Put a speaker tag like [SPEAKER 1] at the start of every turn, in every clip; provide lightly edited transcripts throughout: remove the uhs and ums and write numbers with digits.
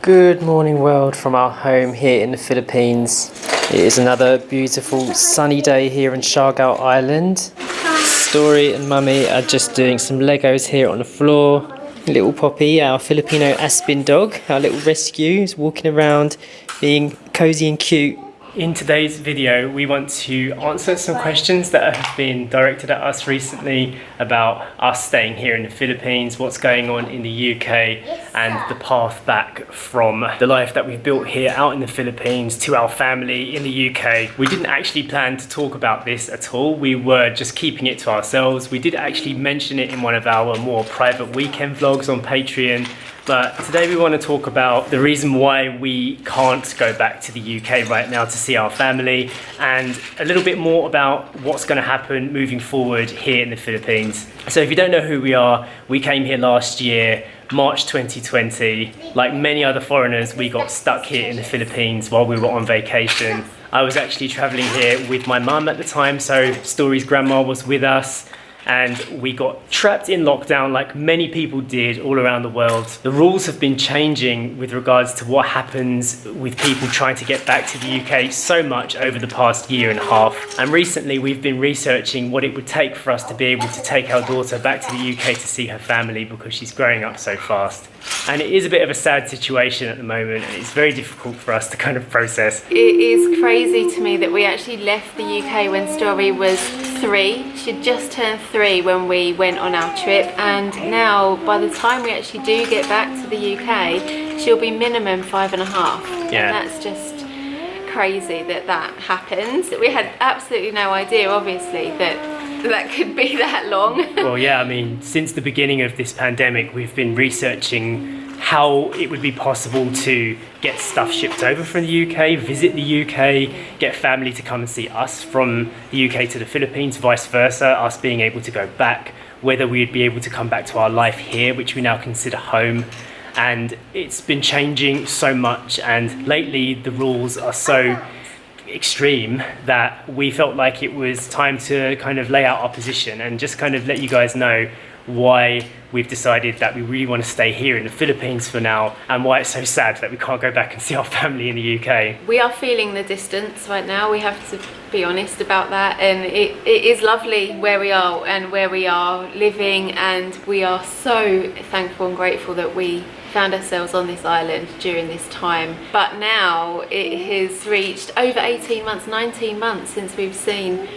[SPEAKER 1] Good morning world from our home here in the Philippines. It is another beautiful sunny day here in Siargao Island. Story and Mummy are just doing some Legos here on the floor. Little Poppy, our Filipino Aspin dog, our little rescue, is walking around being cozy and cute. In today's video, we want to answer some questions that have been directed at us recently about us staying here in the Philippines, what's going on in the UK, and the path back from the life that we've built here out in the Philippines to our family in the UK. We didn't actually plan to talk about this at all. We were just keeping it to ourselves. We did actually mention it in one of our more private weekend vlogs on Patreon. But today we want to talk about the reason why we can't go back to the UK right now to see our family, and a little bit more about what's going to happen moving forward here in the Philippines. So if you don't know who we are, we came here last year, March 2020. Like many other foreigners, we got stuck here in the Philippines while we were on vacation. I was actually traveling here with my mum at the time, so Story's grandma was with us. And we got trapped in lockdown like many people did all around the world. The rules have been changing with regards to what happens with people trying to get back to the UK so much over the past year and a half. And recently we've been researching what it would take for us to be able to take our daughter back to the UK to see her family because she's growing up so fast. And it is a bit of a sad situation at the moment, and it's very difficult for us to kind of process.
[SPEAKER 2] It is crazy to me that we actually left the UK when Story was 3. She'd just turned 3 when we went on our trip, and now by the time we actually do get back to the UK, she'll be minimum 5.5.
[SPEAKER 1] Yeah.
[SPEAKER 2] And that's just crazy that happens. We had absolutely no idea, obviously, that could be that long.
[SPEAKER 1] Well, yeah, I mean, since the beginning of this pandemic, we've been researching how it would be possible to get stuff shipped over from the UK, visit the UK, get family to come and see us from the UK to the Philippines, vice versa, us being able to go back, whether we'd be able to come back to our life here, which we now consider home. And it's been changing so much, and lately the rules are so extreme that we felt like it was time to kind of lay out our position and just kind of let you guys know why we've decided that we really want to stay here in the Philippines for now, and why it's so sad that we can't go back and see our family in the UK.
[SPEAKER 2] We are feeling the distance right now, we have to be honest about that, and it is lovely where we are and where we are living, and we are so thankful and grateful that we found ourselves on this island during this time. But now it has reached over 18 months, 19 months since we've seen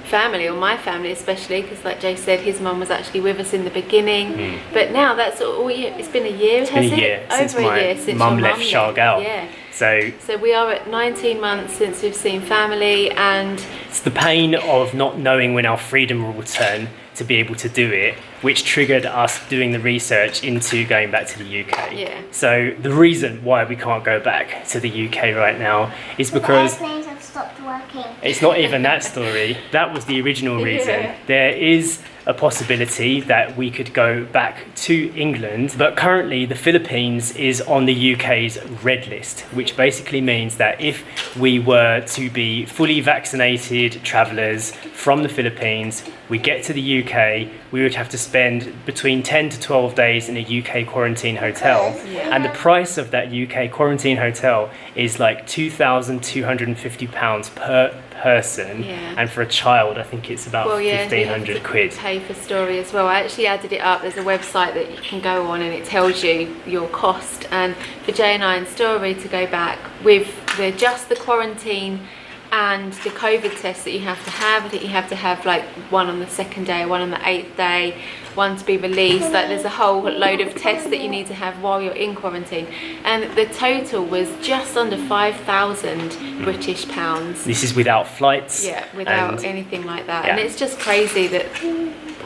[SPEAKER 2] family, or my family especially, because like Jay said, his mum was actually with us in the beginning. But now that's all it's been a year, has it?
[SPEAKER 1] Over a year since mum left Siargao.
[SPEAKER 2] Yeah.
[SPEAKER 1] So
[SPEAKER 2] we are at 19 months since we've seen family, and
[SPEAKER 1] it's the pain of not knowing when our freedom will return to be able to do it, which triggered us doing the research into going back to the UK.
[SPEAKER 2] Yeah.
[SPEAKER 1] So the reason why we can't go back to the UK right now is because
[SPEAKER 3] airplanes have stopped working.
[SPEAKER 1] It's not even that Story. That was the original reason.
[SPEAKER 2] Yeah.
[SPEAKER 1] There is a possibility that we could go back to England, but currently the Philippines is on the UK's red list, which basically means that if we were to be fully vaccinated travellers from the Philippines, we get to the UK, we would have to spend between 10 to 12 days in a UK quarantine hotel.
[SPEAKER 2] Yeah.
[SPEAKER 1] And the price of that UK quarantine hotel is like £2,250 per person, and for a child I think it's about 1,500 quid.
[SPEAKER 2] Pay for Story as well. I actually added it up. There's a website that you can go on and it tells you your cost, and for Jay and I and Story to go back with just the quarantine and the COVID test that you have to have, I think you have to have like one on the 2nd day, one on the 8th day, one to be released. Like there's a whole load of tests that you need to have while you're in quarantine, and the total was just under 5,000 British pounds.
[SPEAKER 1] This is without flights.
[SPEAKER 2] Yeah, without anything like that.
[SPEAKER 1] Yeah.
[SPEAKER 2] And it's just crazy that,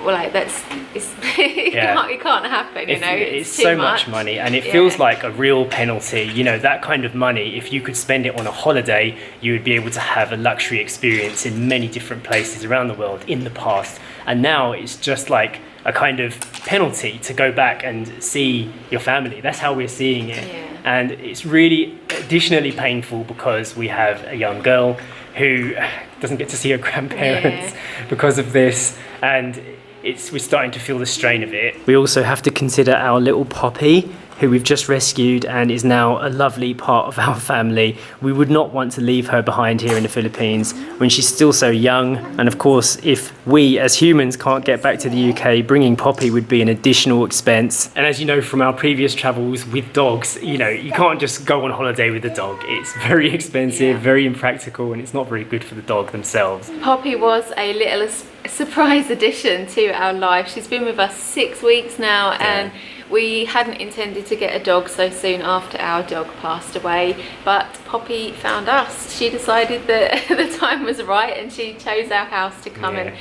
[SPEAKER 2] well, like it can't happen, you know.
[SPEAKER 1] It's
[SPEAKER 2] too
[SPEAKER 1] so much money, and it feels like a real penalty. You know, that kind of money, if you could spend it on a holiday, you would be able to have a luxury experience in many different places around the world in the past. And now it's just like a kind of penalty to go back and see your family. That's how we're seeing it.
[SPEAKER 2] Yeah.
[SPEAKER 1] And it's really additionally painful because we have a young girl who doesn't get to see her grandparents because of this, and we're starting to feel the strain of it. We also have to consider our little Poppy, who we've just rescued and is now a lovely part of our family. We would not want to leave her behind here in the Philippines when she's still so young. And of course, if we as humans can't get back to the UK, bringing Poppy would be an additional expense. And as you know from our previous travels with dogs, you know, you can't just go on holiday with a dog. It's very expensive, very impractical, and it's not very good for the dog themselves.
[SPEAKER 2] Poppy was a little surprise addition to our life. She's been with us 6 weeks now, and we hadn't intended to get a dog so soon after our dog passed away, but Poppy found us. She decided that the time was right and she chose our house to come and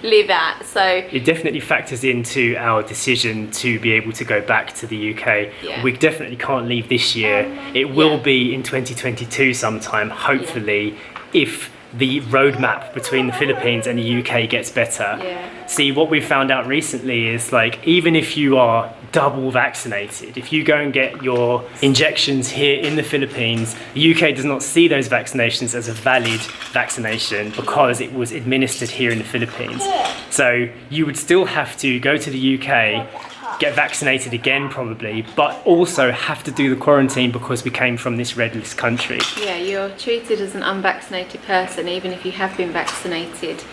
[SPEAKER 2] live at. So
[SPEAKER 1] it definitely factors into our decision to be able to go back to the UK. We definitely can't leave this year. It will be in 2022 sometime, hopefully, if the roadmap between the Philippines and the UK gets better. See, what we've found out recently is, like, even if you are double vaccinated, if you go and get your injections here in the Philippines, the UK does not see those vaccinations as a valid vaccination because it was administered here in the Philippines. So you would still have to go to the UK, get vaccinated again probably, but also have to do the quarantine because we came from this red list country.
[SPEAKER 2] Yeah, you're treated as an unvaccinated person even if you have been vaccinated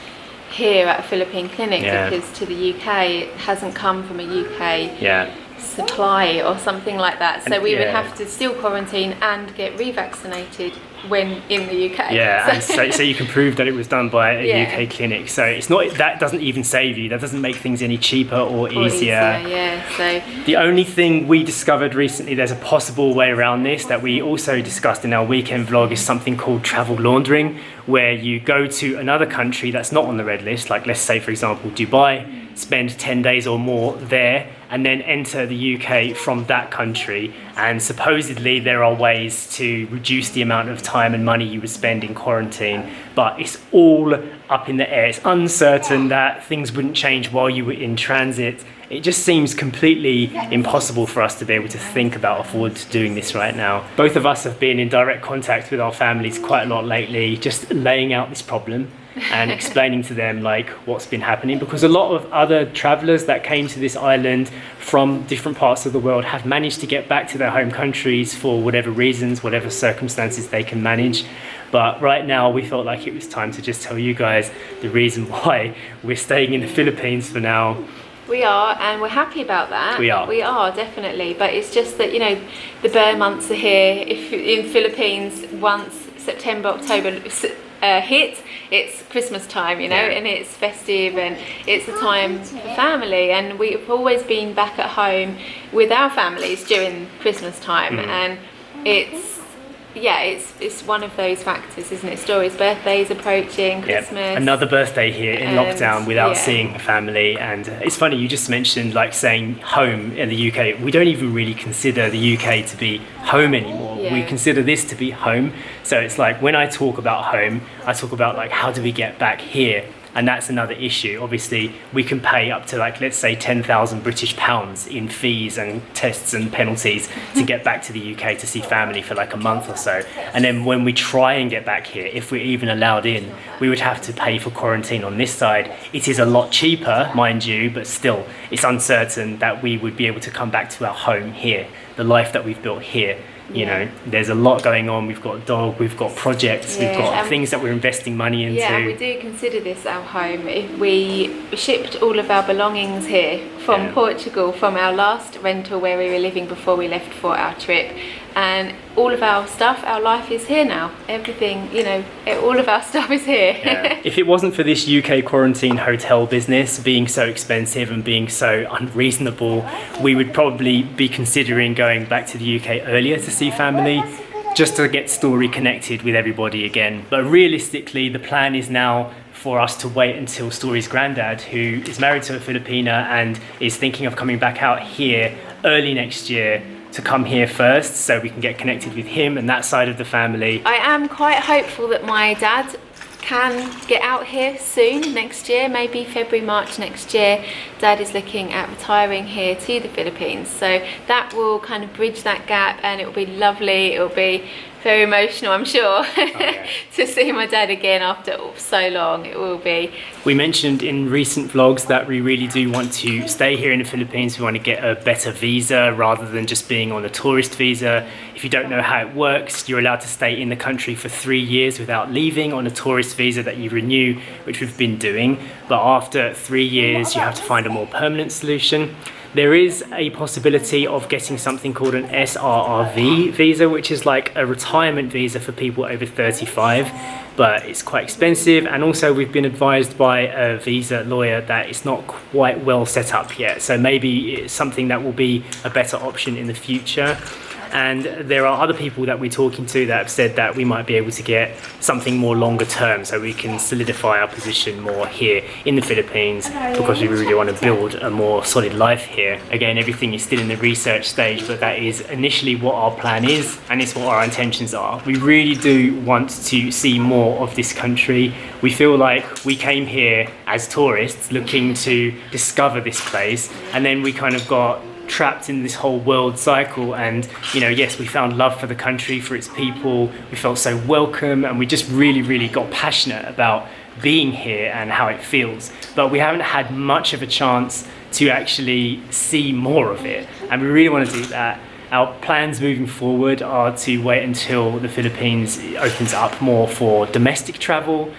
[SPEAKER 2] here at a Philippine clinic, because to the UK it hasn't come from a UK supply or something like that. So we would have to still quarantine and get revaccinated when in the UK.
[SPEAKER 1] And so you can prove that it was done by a UK clinic. So it's not, that doesn't even save you. That doesn't make things any cheaper or easier.
[SPEAKER 2] So
[SPEAKER 1] the only thing we discovered recently, there's a possible way around this that we also discussed in our weekend vlog, is something called travel laundering, where you go to another country that's not on the red list, like let's say for example Dubai, spend 10 days or more there, and then enter the UK from that country. And supposedly there are ways to reduce the amount of time and money you would spend in quarantine, but it's all up in the air. It's uncertain that things wouldn't change while you were in transit. It just seems completely impossible for us to be able to think about afford doing this right now. Both of us have been in direct contact with our families quite a lot lately, just laying out this problem and explaining to them like what's been happening, because a lot of other travelers that came to this island from different parts of the world have managed to get back to their home countries for whatever reasons, whatever circumstances they can manage. But right now we felt like it was time to just tell you guys the reason why we're staying in the Philippines for now.
[SPEAKER 2] We are, and we're happy about that. We are definitely, but it's just that, you know, the bear months are here. If in Philippines, once September, October hit, it's Christmas time, you know, and it's festive and it's a time for family, and we've always been back at home with our families during Christmas time, and it's one of those factors, isn't it? Story's birthday's approaching, Christmas.
[SPEAKER 1] Another birthday here in lockdown without seeing family. And it's funny, you just mentioned like saying home in the UK. We don't even really consider the UK to be home anymore. We consider this to be home. So it's like when I talk about home, I talk about like how do we get back here? And that's another issue. Obviously, we can pay up to like, let's say 10,000 British pounds in fees and tests and penalties to get back to the UK to see family for like a month or so. And then when we try and get back here, if we're even allowed in, we would have to pay for quarantine on this side. It is a lot cheaper, mind you, but still, it's uncertain that we would be able to come back to our home here, the life that we've built here. You know, there's a lot going on. We've got a dog, we've got projects, we've got things that we're investing money into.
[SPEAKER 2] Yeah, we do consider this our home. If we shipped all of our belongings here from Portugal, from our last rental where we were living before we left for our trip, and all of our stuff, our life is here now. Everything, you know, all of our stuff is here.
[SPEAKER 1] If it wasn't for this UK quarantine hotel business being so expensive and being so unreasonable, we would probably be considering going back to the UK earlier to see family, just to get Story connected with everybody again. But realistically, the plan is now for us to wait until Story's granddad, who is married to a Filipina and is thinking of coming back out here early next year, to come here first so we can get connected with him and that side of the family.
[SPEAKER 2] I am quite hopeful that my dad can get out here soon, next year, maybe February, March next year. Dad is looking at retiring here to the Philippines, so that will kind of bridge that gap, and it will be lovely. It will be very emotional, I'm sure, to see my dad again after so long. It will be.
[SPEAKER 1] We mentioned in recent vlogs that we really do want to stay here in the Philippines. We want to get a better visa rather than just being on a tourist visa. If you don't know how it works, you're allowed to stay in the country for 3 years without leaving on a tourist visa that you renew, which we've been doing. But after 3 years, you have to find a more permanent solution. There is a possibility of getting something called an SRRV visa, which is like a retirement visa for people over 35, but it's quite expensive. And also we've been advised by a visa lawyer that it's not quite well set up yet. So maybe it's something that will be a better option in the future. And there are other people that we're talking to that have said that we might be able to get something more longer term, so we can solidify our position more here in the Philippines, because we really want to build a more solid life here. Again, everything is still in the research stage, but that is initially what our plan is, and it's what our intentions are. We really do want to see more of this country. We feel like we came here as tourists looking to discover this place, and then we kind of got trapped in this whole world cycle. And yes, we found love for the country, for its people. We felt so welcome, and we just really got passionate about being here and how it feels, but we haven't had much of a chance to actually see more of it, and we really want to do that. Our plans moving forward are to wait until the Philippines opens up more for domestic travel,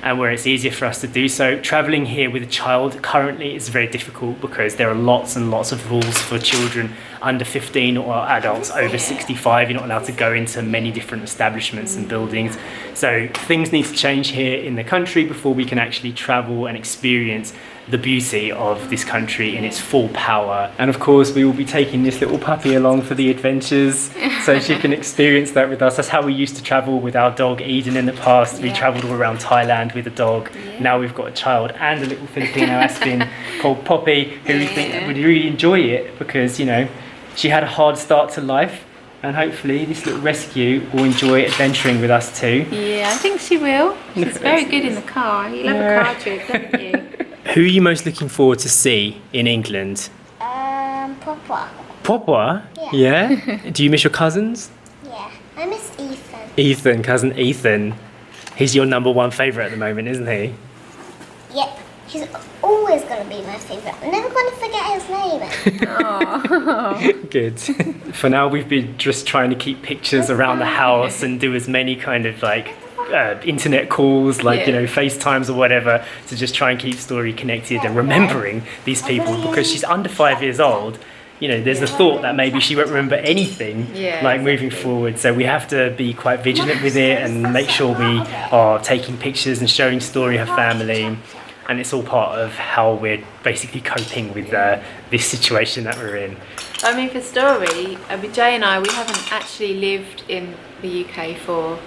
[SPEAKER 1] and where it's easier for us to do so. Traveling here with a child currently is very difficult because there are lots and lots of rules for children under 15 or adults over 65. You're not allowed to go into many different establishments and buildings. So things need to change here in the country before we can actually travel and experience the beauty of this country in its full power. And of course we will be taking this little puppy along for the adventures so she can experience that with us. That's how we used to travel with our dog Eden in the past. We travelled all around Thailand with a dog. Now we've got a child and a little Filipino Aspin called Poppy, who we think would really enjoy it, because she had a hard start to life, and hopefully this little rescue will enjoy adventuring with us too.
[SPEAKER 2] Yeah, I think she will. She's very good in the car. You love a car trip, don't you?
[SPEAKER 1] Who are you most looking forward to see in England?
[SPEAKER 3] Papa.
[SPEAKER 1] Papa? Yeah? Do you miss your cousins?
[SPEAKER 3] Yeah, I miss Ethan.
[SPEAKER 1] Ethan, cousin Ethan. He's your number one favourite at the moment, isn't he?
[SPEAKER 3] Yep, he's always going to be my favourite. I'm never going to forget his name.
[SPEAKER 1] Good. For now, we've been just trying to keep pictures around the house and do as many kind of internet calls, FaceTimes or whatever, to just try and keep Story connected and remembering these people, because she's under 5 years old. There's a thought that maybe she won't remember anything moving forward, so we have to be quite vigilant with it and make sure we are taking pictures and showing Story her family, and it's all part of how we're basically coping with this situation that we're in.
[SPEAKER 2] I mean, for Story, Jay and I, we haven't actually lived in the UK for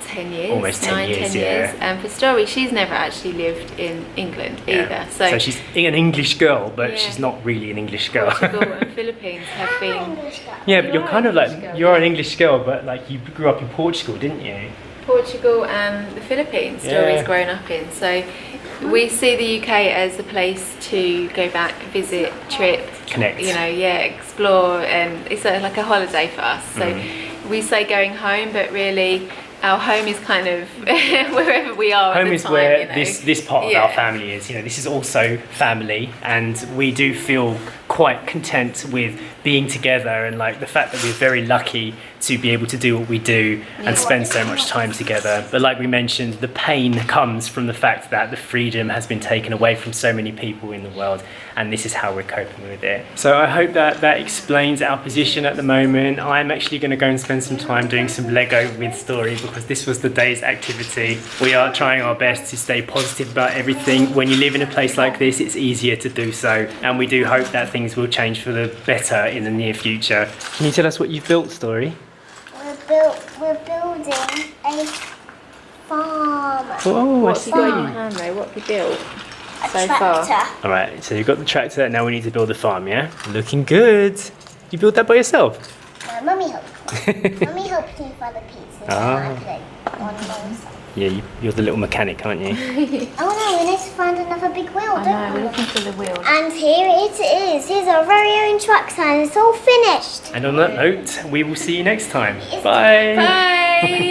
[SPEAKER 2] 10 years,
[SPEAKER 1] almost 10 years.
[SPEAKER 2] And for Story, she's never actually lived in England either. So
[SPEAKER 1] she's an English girl, but she's not really an English girl.
[SPEAKER 2] Portugal and Philippines have been.
[SPEAKER 1] Yeah, but you're kind of like, you're an English girl, but like you grew up in Portugal, didn't you?
[SPEAKER 2] Portugal and the Philippines, Story's grown up in. So we see the UK as a place to go back, visit, trip,
[SPEAKER 1] connect,
[SPEAKER 2] explore, and it's like a holiday for us. So we say going home, but really our home is kind of wherever we are.
[SPEAKER 1] Home is where this part of our family is. This is also family, and we do feel quite content with being together, and like the fact that we're very lucky to be able to do what we do and spend so much time together. But like we mentioned, the pain comes from the fact that the freedom has been taken away from so many people in the world, and this is how we're coping with it. So I hope that explains our position at the moment. I'm actually going to go and spend some time doing some Lego with Story, because this was the day's activity. We are trying our best to stay positive about everything. When you live in a place like this, it's easier to do so, and we do hope that things will change for the better in the near future. Can you tell us what you've built, Story?
[SPEAKER 3] We're building a farm.
[SPEAKER 1] Oh,
[SPEAKER 2] what have you got in your hand though? What have you built so
[SPEAKER 3] Tractor.
[SPEAKER 2] far?
[SPEAKER 1] Alright, so you've got the tractor, now we need to build the farm, yeah? Looking good. You built that by yourself?
[SPEAKER 3] Mummy helped me. Mummy helped me for the pieces. And I played on those.
[SPEAKER 1] Yeah, you're the little mechanic, aren't you?
[SPEAKER 3] Oh no, we need to find another big wheel,
[SPEAKER 2] I
[SPEAKER 3] don't
[SPEAKER 2] know,
[SPEAKER 3] we?
[SPEAKER 2] we're looking for the wheel.
[SPEAKER 3] And here it is. Here's our very own truck sign. It's all finished.
[SPEAKER 1] And on that note, we will see you next time. Bye!
[SPEAKER 2] Bye!